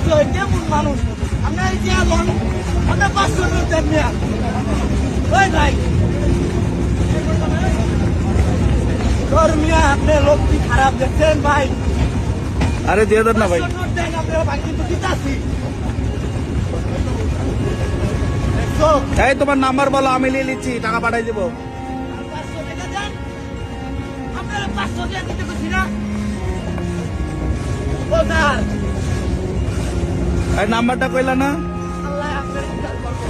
দেখছো কেমন মানুষ আমরা এই যে এখন আমরা 500 মিনিট দেন মিয়া ওই ভাই তোর মিয়া আপনি লোক কি খারাপ দেখছেন ভাই আরে দিয়ে দেন না ভাই। 500 নোট দেন আপনারা ভাই কিন্তু দিতাছি দেখছো এই তোমার নাম্বার বলো, আমি নিয়ে নিচ্ছি, টাকা পাঠাই দেবো। 500 টাকা দেন আপনারা 500 টাকা দিতে পারছি না ও স্যার এই নাম্বারটা কইলা না? আল্লাহ আপনার বিচার করবো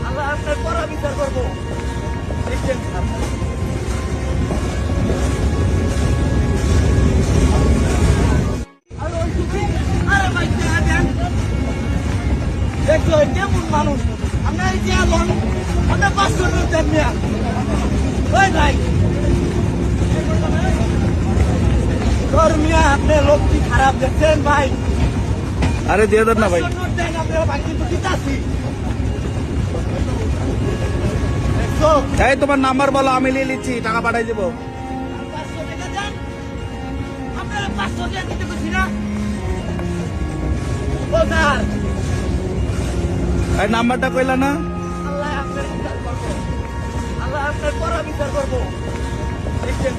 আল্লাহ আপনার পরা বিচার করবো দেখছেন আরে ভাই টাকা দেন দেখছো কেমন মানুষ আমরা এই যে এখন আমরা 500 মিনিট দেন মিয়া ওই ভাই তোর মিয়া আপনি লোক কি খারাপ দেখছেন ভাই আরে দিয়ে দেন না ভাই। 500 নোট দেন আপনারা ভাই কিন্তু দিতাছি দেখছো এই তোমার নাম্বার বলো, আমি নিয়ে নিচ্ছি, টাকা পাঠাই দেবো। 500 টাকা দেন আপনারা 500 টাকা দিতে পারছি না ও স্যার এই নাম্বারটা কইলা না? আল্লাহ আপনার বিচার করবো আল্লাহ আপনার পরা বিচার করবো দেখছেন